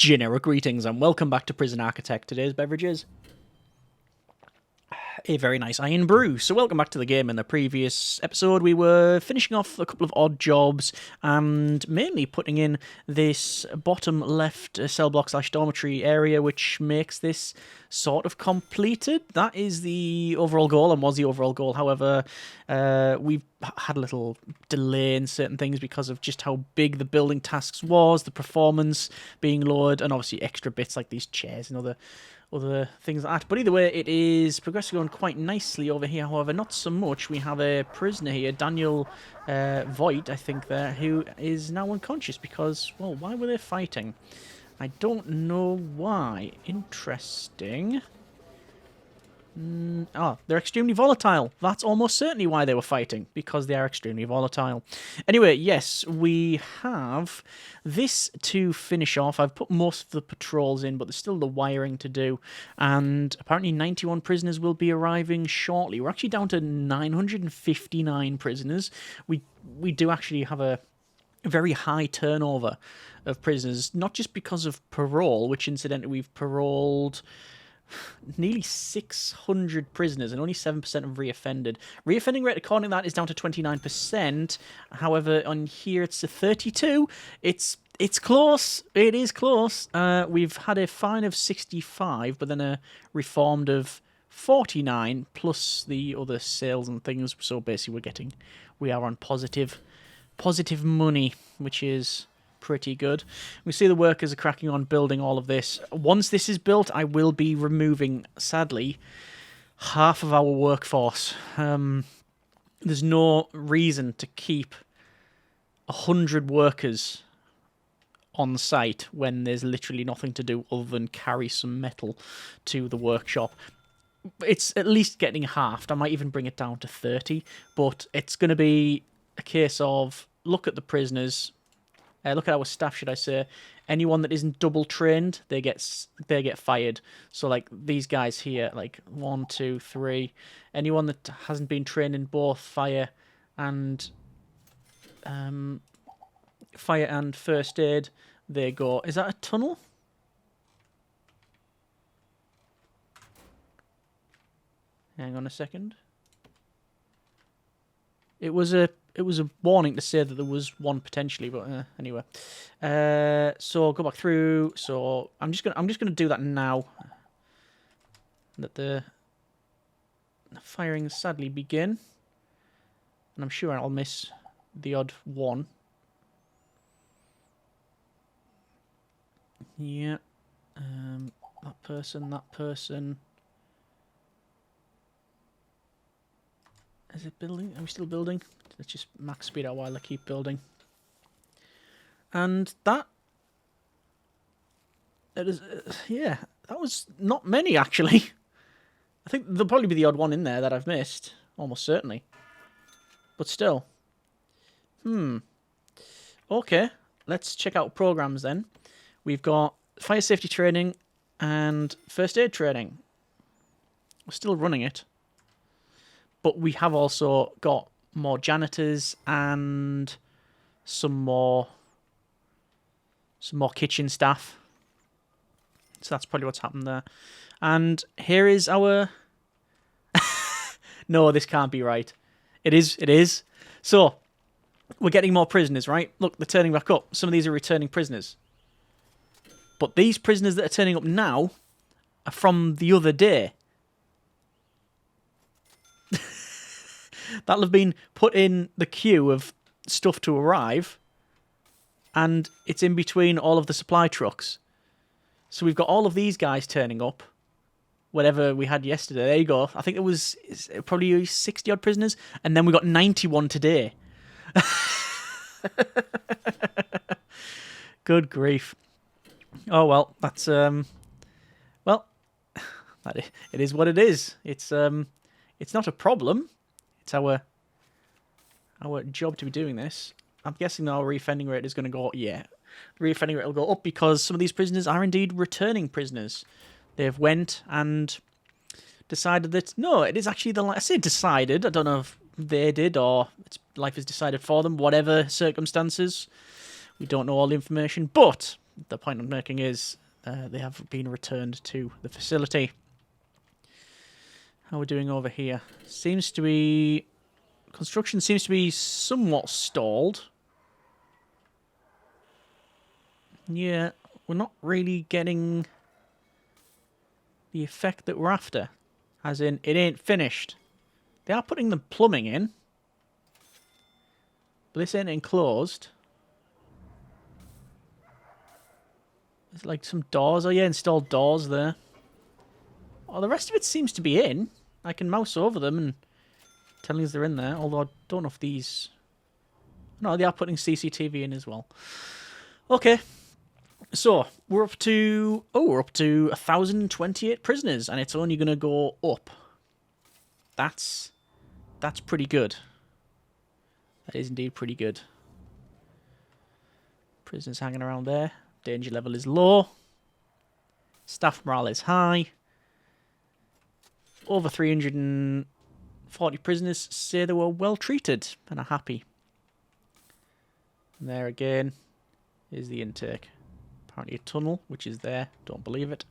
Generic greetings and welcome back to Prison Architect. Today's beverage is a very nice iron brew. So welcome back to the game. In the previous episode we were finishing off a couple of odd jobs and mainly putting in this bottom left cell block / dormitory area, which makes this sort of completed. That is the overall goal and was the overall goal. However, we've had a little delay in certain things because of just how big the building tasks was, the performance being lowered, and obviously extra bits like these chairs and other things like that. But either way, it is progressing on quite nicely over here. However, not so much. We have a prisoner here, Daniel Voigt, I think there, who is now unconscious because, well, why were they fighting? I don't know why. Interesting. They're extremely volatile. That's almost certainly why they were fighting, because they are extremely volatile. Anyway, yes, we have this to finish off. I've put most of the patrols in, but there's still the wiring to do. And apparently 91 prisoners will be arriving shortly. We're actually down to 959 prisoners. We do actually have a very high turnover of prisoners, not just because of parole, which incidentally we've paroled nearly 600 prisoners and only 7% have reoffended. Reoffending rate according to that is down to 29%. However, on here it's a 32. It's close. It is close. We've had a fine of 65, but then a reformed of 49 plus the other sales and things. So basically, we are on positive money, which is pretty good. We see the workers are cracking on building all of this. Once this is built, I will be removing, sadly, half of our workforce. There's no reason to keep 100 workers on site when there's literally nothing to do other than carry some metal to the workshop. It's at least getting halved. I might even bring it down to 30, but it's going to be a case of look at the prisoners. Look at our staff, should I say. Anyone that isn't double trained, they get fired. So like these guys here, like 1, 2, 3. Anyone that hasn't been trained in both fire and first aid, they go. Is that a tunnel? Hang on a second. It was a warning to say that there was one potentially, but anyway. So go back through. So I'm just gonna do that now. Let the firing sadly begin, and I'm sure I'll miss the odd one. Yeah. That person. Is it building? Are we still building? Let's just max speed out while I keep building. And that is, yeah, that was not many actually. I think there'll probably be the odd one in there that I've missed, almost certainly. But still. Okay, let's check out programs then. We've got fire safety training and first aid training. We're still running it. But we have also got more janitors and some more kitchen staff. So that's probably what's happened there. And here is our... No, this can't be right. It is. So, we're getting more prisoners, right? Look, they're turning back up. Some of these are returning prisoners. But these prisoners that are turning up now are from the other day. That'll have been put in the queue of stuff to arrive, and it's in between all of the supply trucks. So we've got all of these guys turning up, whatever we had yesterday. There you go. I think it was probably 60-odd prisoners, and then we got 91 today. Good grief. Oh, well, that's... Well, it is what it is. It's not a problem. It's our job to be doing this. I'm guessing our reoffending rate is going to go up. Yeah, the reoffending rate will go up because some of these prisoners are indeed returning prisoners. They've went and decided that, no, it is actually I say decided. I don't know if they did or life is decided for them. Whatever circumstances. We don't know all the information. But the point I'm making is they have been returned to the facility. How are we doing over here? Seems to be... Construction seems to be somewhat stalled. Yeah, we're not really getting the effect that we're after. As in, it ain't finished. They are putting the plumbing in. But this ain't enclosed. There's like some doors. Oh yeah, installed doors there. Oh, the rest of it seems to be in. I can mouse over them and telling us they're in there. Although I don't know if these... No, they are putting CCTV in as well. Okay. So, we're up to... Oh, we're up to 1,028 prisoners. And it's only going to go up. That's pretty good. That is indeed pretty good. Prisoners hanging around there. Danger level is low. Staff morale is high. Over 340 prisoners say they were well treated and are happy. And there again is the intake. Apparently a tunnel, which is there. Don't believe it.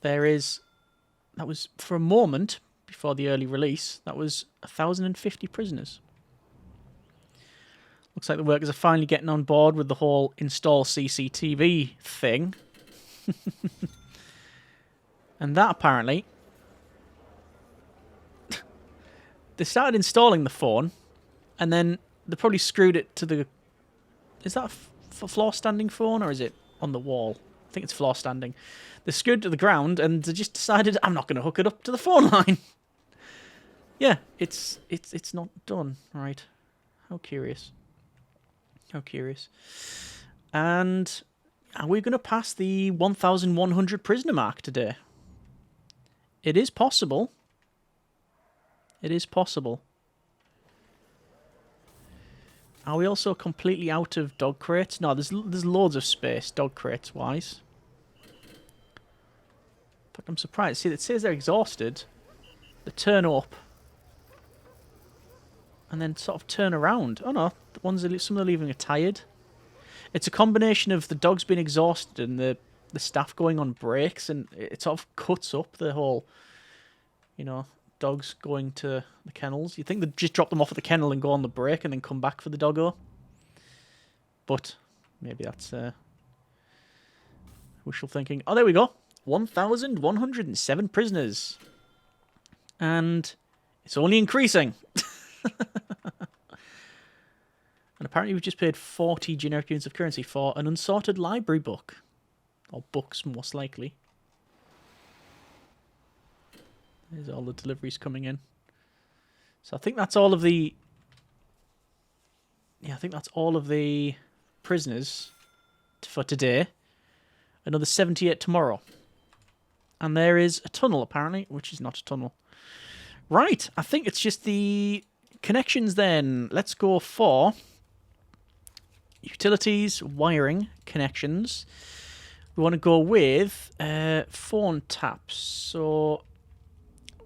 There is... That was, for a moment, before the early release, that was 1,050 prisoners. Looks like the workers are finally getting on board with the whole install CCTV thing. And that apparently... They started installing the phone, and then they probably screwed it to the... Is that a floor standing phone, or is it on the wall? I think it's floor standing. They screwed it to the ground, and they just decided, I'm not going to hook it up to the phone line. Yeah, it's not done. Right. How curious. How curious. And are we going to pass the 1,100 prisoner mark today? It is possible. It is possible. Are we also completely out of dog crates? No, there's loads of space, dog crates wise. But I'm surprised. See, it says they're exhausted. They turn up. And then sort of turn around. Oh no, the ones that some of them are leaving are tired. It's a combination of the dogs being exhausted and the staff going on breaks, and it sort of cuts up the whole, you know, dogs going to the kennels. You'd think they'd just drop them off at the kennel and go on the break and then come back for the doggo. But maybe that's wishful thinking. Oh, there we go. 1,107 prisoners. And it's only increasing. And apparently we've just paid 40 generic units of currency for an unsorted library book. Or books, most likely. There's all the deliveries coming in. So I think that's all of the... Yeah, I think that's all of the prisoners for today. Another 78 tomorrow. And there is a tunnel, apparently, which is not a tunnel. Right, I think it's just the connections then. Let's go for utilities, wiring, connections. We want to go with phone taps. So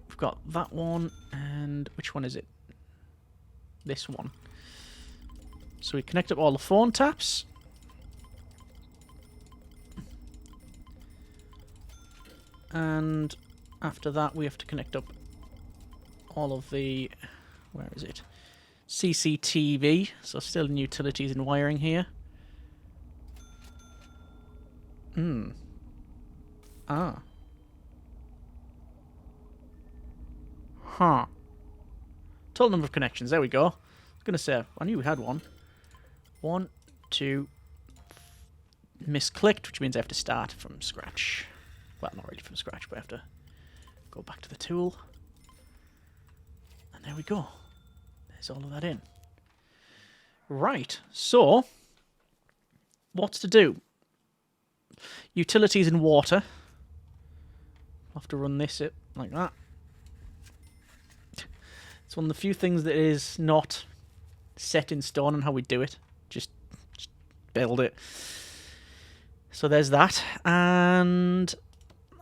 we've got that one, and which one is it? This one. So we connect up all the phone taps. And after that we have to connect up all of the, where is it? CCTV. So still in utilities and wiring here. Ah. Huh. Total number of connections. There we go. I was going to say, I knew we had one. 1, 2. Misclicked, which means I have to start from scratch. Well, not really from scratch, but I have to go back to the tool. And there we go. There's all of that in. Right, so what's to do? Utilities and water. I'll have to run this like that. It's one of the few things that is not set in stone on how we do it. Just build it. So there's that. And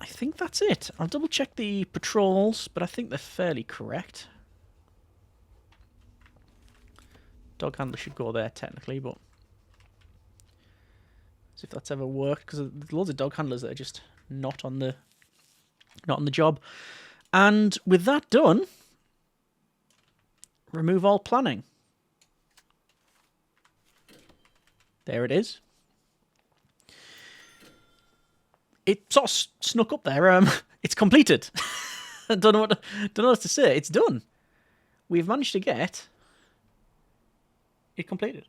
I think that's it. I'll double check the patrols, but I think they're fairly correct. Dog handler should go there technically, but See if that's ever worked, because there's loads of dog handlers that are just not on the job. And with that done, remove all planning. There it is. It sort of snuck up there. It's completed. don't know what to say. It's done. We've managed to get it completed.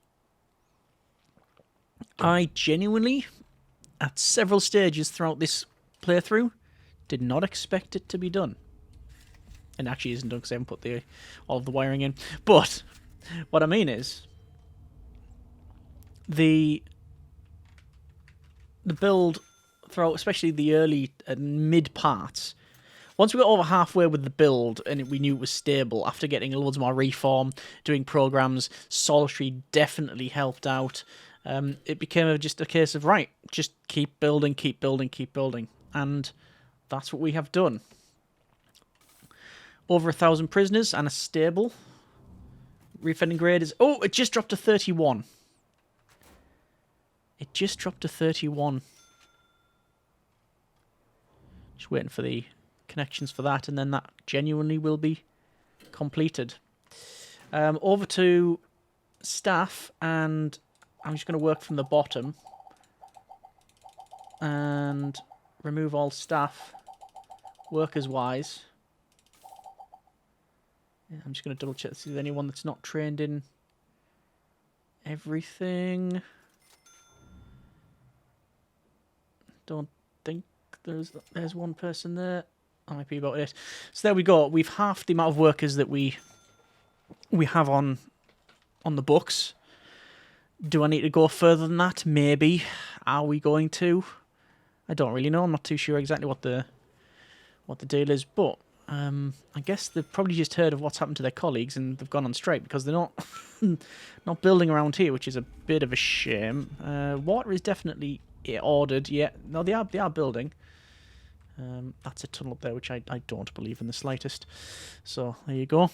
I genuinely, at several stages throughout this playthrough, did not expect it to be done. And actually isn't done because I haven't put all of the wiring in. But what I mean is the build throughout, especially the early and mid parts, once we got over halfway with the build and we knew it was stable, after getting loads more reform, doing programs, solitary definitely helped out. It became just a case of, right, just keep building, keep building, keep building. And that's what we have done. Over 1,000 prisoners and a stable. Reoffending grade is... Oh, it just dropped to 31. It just dropped to 31. Just waiting for the connections for that, and then that genuinely will be completed. Over to staff, and I'm just going to work from the bottom and remove all staff workers-wise. Yeah, I'm just going to double check to see if there's anyone that's not trained in everything. Don't think there's one person there. That might be about it. So there we go. We've halved the amount of workers that we have on the books. Do I need to go further than that? Maybe. Are we going to? I don't really know. I'm not too sure exactly what the deal is, but I guess they've probably just heard of what's happened to their colleagues and they've gone on strike because they're not building around here, which is a bit of a shame. Water is definitely ordered. Yeah, no, they are building. That's a tunnel up there, which I don't believe in the slightest. So there you go.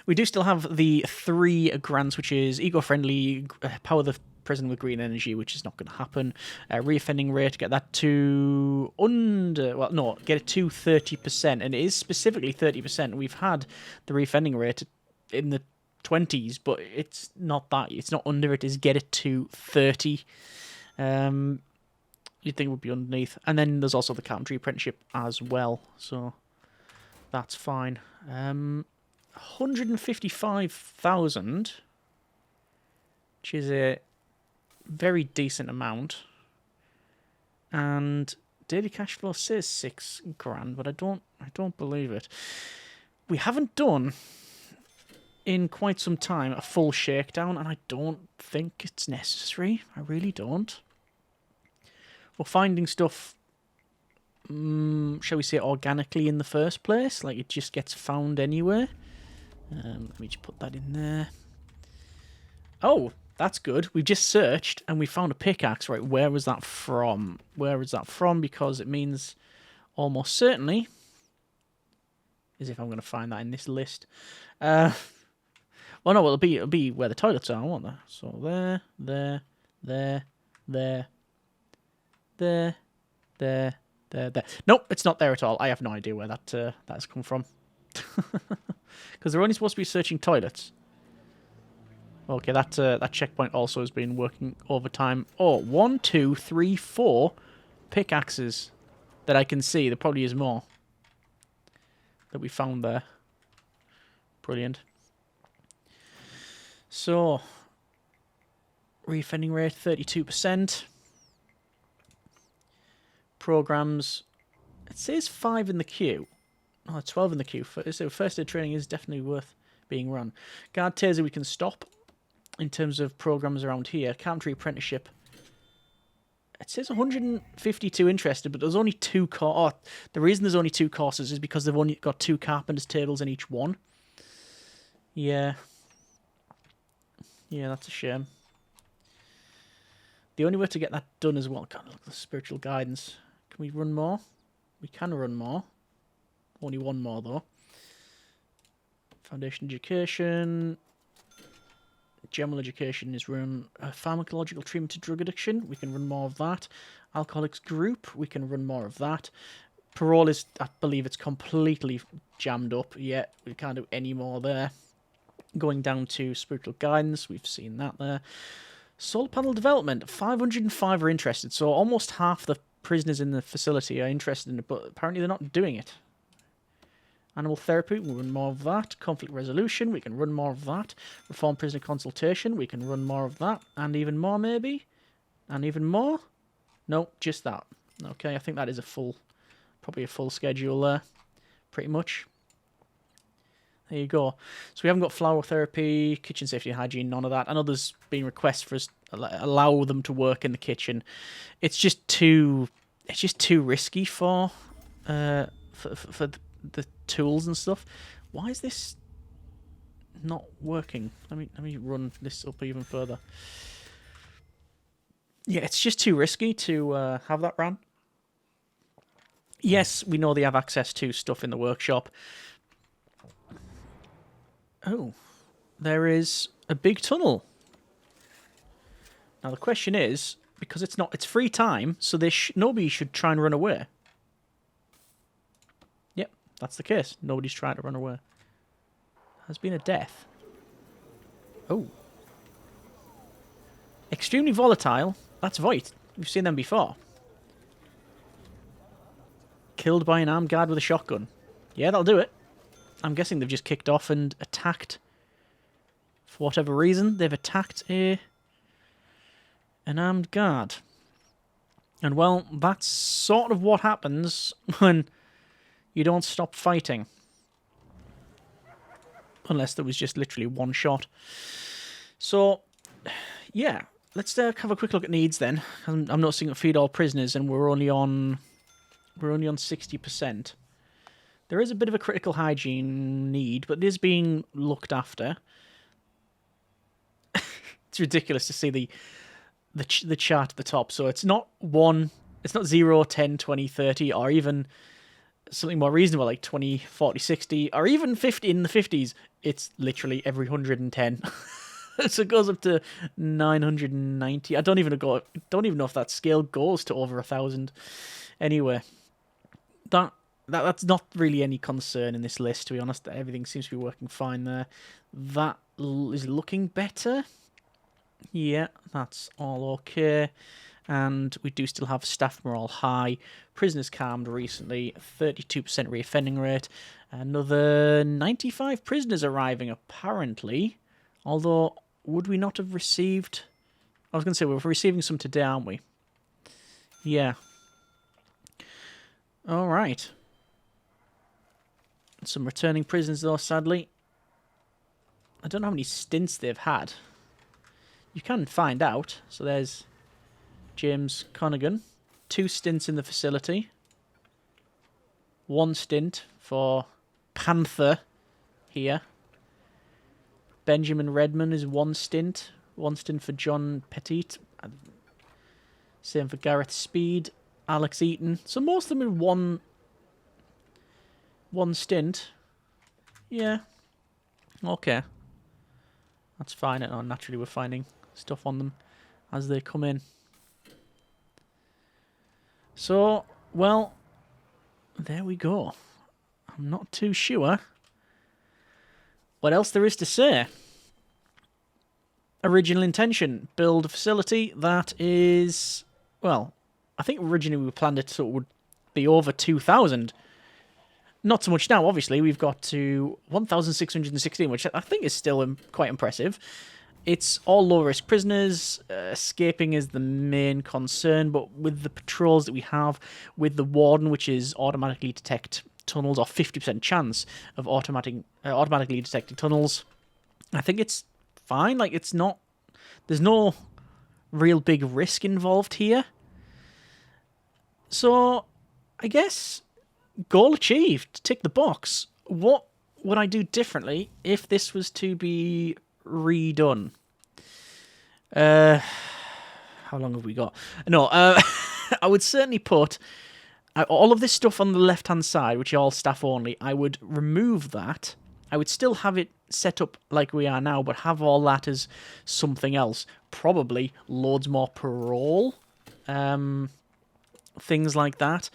We do still have the 3 grants, which is eco-friendly, power the prison with green energy, which is not going to happen. Reoffending rate, get that to get it to 30%, and it is specifically 30%. We've had the reoffending rate in the 20s, but it's not that. It's not under it. Is get it to 30. You'd think it would be underneath. And then there's also the carpentry apprenticeship as well, so that's fine. 155,000, which is a very decent amount. And daily cash flow says 6 grand, but I don't believe it. We haven't done in quite some time a full shakedown, and I don't think it's necessary. I really don't. We're finding stuff, shall we say, organically in the first place. Like, it just gets found anywhere. Let me just put that in there. Oh, that's good. We've just searched, and we found a pickaxe. Right, where was that from? Where is that from? Because it means almost certainly, as if I'm going to find that in this list. Well, no, it'll be where the toilets are, won't they? So there. Nope, it's not there at all. I have no idea where that has come from. Because they're only supposed to be searching toilets. Okay, that checkpoint also has been working overtime. Oh, 1, 2, 3, 4 pickaxes that I can see. There probably is more that we found there. Brilliant. So, reoffending rate 32%. Programs, it says 5 in the queue. Oh, 12 in the queue. So first aid training is definitely worth being run. Guard taser we can stop in terms of programs around here. Carpentry apprenticeship. It says 152 interested, but there's only 2 the reason there's only 2 courses is because they've only got 2 carpenter's tables in each one. Yeah. Yeah, that's a shame. The only way to get that done as well... God, look at the spiritual guidance. Can we run more? We can run more. Only 1 more, though. Foundation education. General education is run. Pharmacological treatment to drug addiction, we can run more of that. Alcoholics group, we can run more of that. Parole is, I believe it's completely jammed up. Yeah, we can't do any more there. Going down to spiritual guidance, we've seen that there. Solar panel development, 505 are interested, so almost half the prisoners in the facility are interested in it, but apparently they're not doing it. Animal therapy, we'll run more of that. Conflict resolution, we can run more of that. Reform prisoner consultation, we can run more of that. And even more, maybe? And even more? No, just that. Okay, I think that is probably a full schedule there. Pretty much. There you go. So we haven't got flower therapy, kitchen safety and hygiene, none of that. I know there's been requests for us to allow them to work in the kitchen. It's just too risky for the tools and stuff. Why is this not working? Let me run this up even further. Yeah, it's just too risky to have that run. Yes, we know they have access to stuff in the workshop. Oh, there is a big tunnel. Now the question is, because it's free time, so nobody should try and run away. Yep, that's the case. Nobody's trying to run away. Has been a death. Oh. Extremely volatile. That's Voight. We've seen them before. Killed by an armed guard with a shotgun. Yeah, that'll do it. I'm guessing they've just kicked off and attacked. For whatever reason, they've attacked an armed guard. And well, that's sort of what happens when you don't stop fighting. Unless there was just literally one shot. So, yeah. Let's have a quick look at needs then. I'm noticing that feed all prisoners, and we're only on 60%. There is a bit of a critical hygiene need, but it is being looked after. It's ridiculous to see the chart at the top. So it's not 0, 10, 20, 30, or even something more reasonable like 20, 40, 60, or even 50 in the 50s. It's literally every 110. So it goes up to 990. I don't even know if that scale goes to over 1,000. Anyway, that's not really any concern in this list, to be honest. Everything seems to be working fine there. That is looking better. Yeah, that's all okay. And we do still have staff morale high. Prisoners calmed recently. 32% reoffending rate. Another 95 prisoners arriving, apparently. Although, would we not have received... I was going to say, we're receiving some today, aren't we? Yeah. Alright. Some returning prisoners, though, sadly. I don't know how many stints they've had. You can find out. So there's James Connigan. 2 stints in the facility. 1 stint for Panther here. Benjamin Redman is 1 stint. 1 stint for John Petit. Same for Gareth Speed. Alex Eaton. So most of them in one stint. Yeah. Okay. That's fine. Naturally, we're finding stuff on them as they come in. So, well, there we go. I'm not too sure what else there is to say. Original intention. Build a facility that is... Well, I think originally we planned it so it would be over 2,000. Not so much now, obviously. We've got to 1,616, which I think is still quite impressive. It's all low-risk prisoners. Escaping is the main concern, but with the patrols that we have, with the warden, which is automatically detect tunnels, or 50% chance of automatically detecting tunnels, I think it's fine. Like, it's not... There's no real big risk involved here. So, I guess... Goal achieved. Tick the box. What would I do differently if this was to be redone? How long have we got? No, I would certainly put all of this stuff on the left-hand side, which is all staff only. I would remove that I would still have it set up like we are now, but have all that as something else. Probably loads more parole, things like that.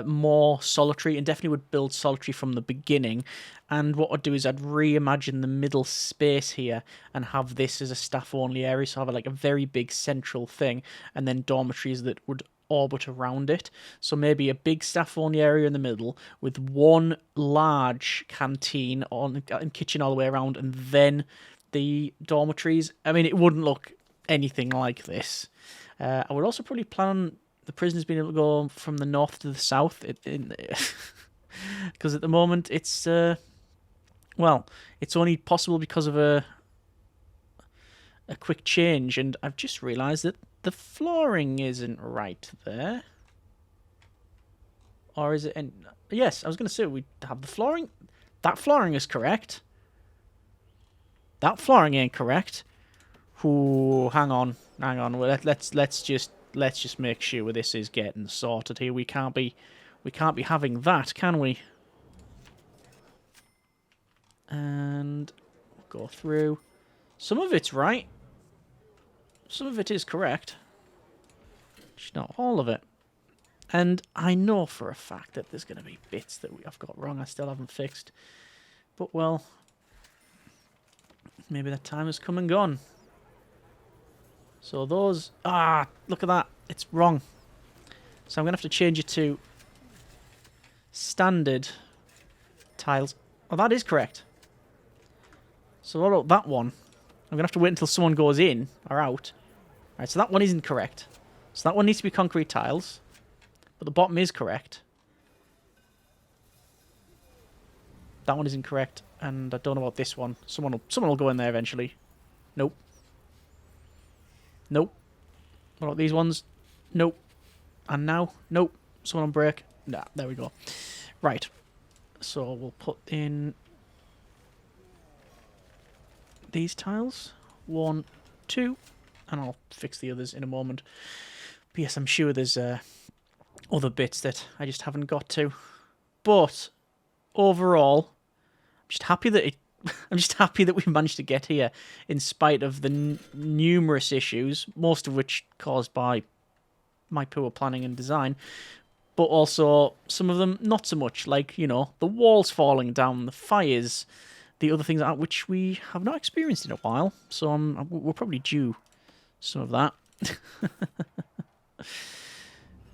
More solitary, and definitely would build solitary from the beginning. And what I'd do is I'd reimagine the middle space here and have this as a staff-only area, so have like a very big central thing, and then dormitories that would orbit around it. So maybe a big staff-only area in the middle with one large canteen and kitchen all the way around, and then the dormitories. I mean, it wouldn't look anything like this. I would also probably plan on the prisoners being able to go from the north to the south, because at the moment it's well, it's only possible because of a quick change, and I've just realised that the flooring isn't right there. Or is it? Yes, I was going to say we have the flooring. That flooring is correct. That flooring ain't correct. Ooh, hang on. Well, let's just make sure this is getting sorted here. We can't be having that, can we? And we'll go through. Some of it's right. Some of it is correct. Just not all of it. And I know for a fact that there's going to be bits that I've got wrong I still haven't fixed. But, well, maybe that time has come and gone. So those... Ah, look at that. It's wrong. So I'm going to have to change it to standard tiles. Oh, that is correct. So what about that one? I'm going to have to wait until someone goes in or out. Right, so that one isn't correct. So that one needs to be concrete tiles. But the bottom is correct. That one isn't correct. And I don't know about this one. Someone will go in there eventually. Nope. Nope. What about these ones? Nope. And now? Nope. Someone on break? Nah, there we go. Right. So we'll put in these tiles. 1, 2. And I'll fix the others in a moment. But yes, I'm sure there's other bits that I just haven't got to. But overall, I'm just happy that we managed to get here in spite of the numerous issues, most of which caused by my poor planning and design, but also some of them not so much, like, you know, the walls falling down, the fires, the other things which we have not experienced in a while, so we're probably due some of that.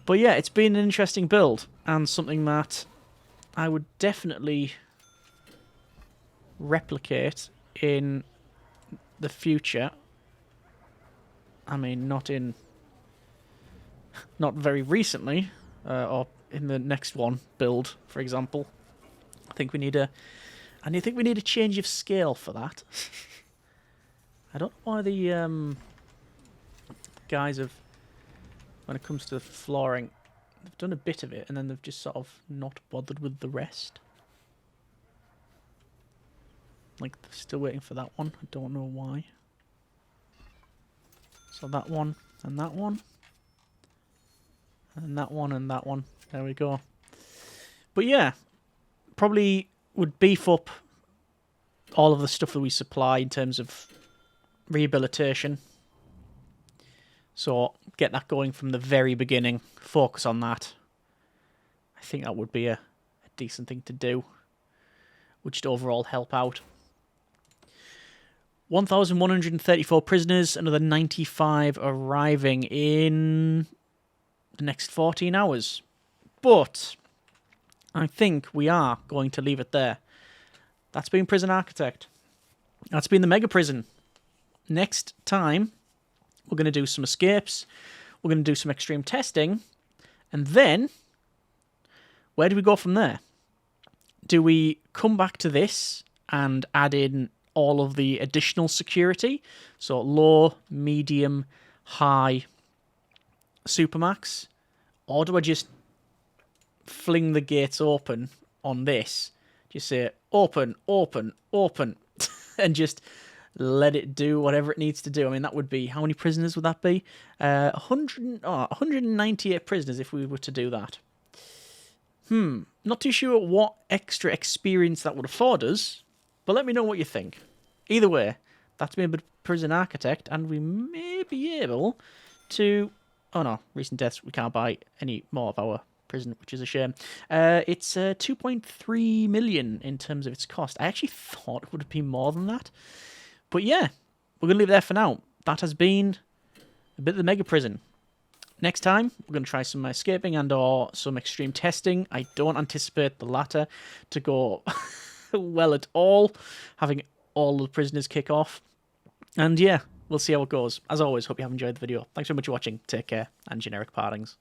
But yeah, it's been an interesting build, and something that I would definitely replicate in the future. I mean, not very recently, or in the next one build, for example. I think we need a change of scale for that. I don't know why the guys have, when it comes to the flooring, they've done a bit of it and then they've just sort of not bothered with the rest. Like, they're still waiting for that one. I don't know why. So that one, and that one. And that one, and that one. There we go. But yeah, probably would beef up all of the stuff that we supply in terms of rehabilitation. So get that going from the very beginning. Focus on that. I think that would be a decent thing to do. Would just overall help out. 1,134 prisoners, another 95 arriving in the next 14 hours. But I think we are going to leave it there. That's been Prison Architect. That's been the Mega Prison. Next time, we're going to do some escapes. We're going to do some extreme testing. And then, where do we go from there? Do we come back to this and add in all of the additional security? So low, medium, high, supermax? Or do I just fling the gates open on this? Just say, open, open, open. And just let it do whatever it needs to do. I mean, that would be... How many prisoners would that be? 198 prisoners if we were to do that. Not too sure what extra experience that would afford us. But let me know what you think. Either way, that's been a prison architect, and we may be able to... Oh no, recent deaths. We can't buy any more of our prison, which is a shame. It's 2.3 million in terms of its cost. I actually thought it would have been more than that. But yeah, we're going to leave it there for now. That has been a bit of the mega prison. Next time, we're going to try some escaping and or some extreme testing. I don't anticipate the latter to go well at all, having all the prisoners kick off. And yeah, we'll see how it goes. As always, hope you have enjoyed the video. Thanks very much for watching. Take care, and generic partings.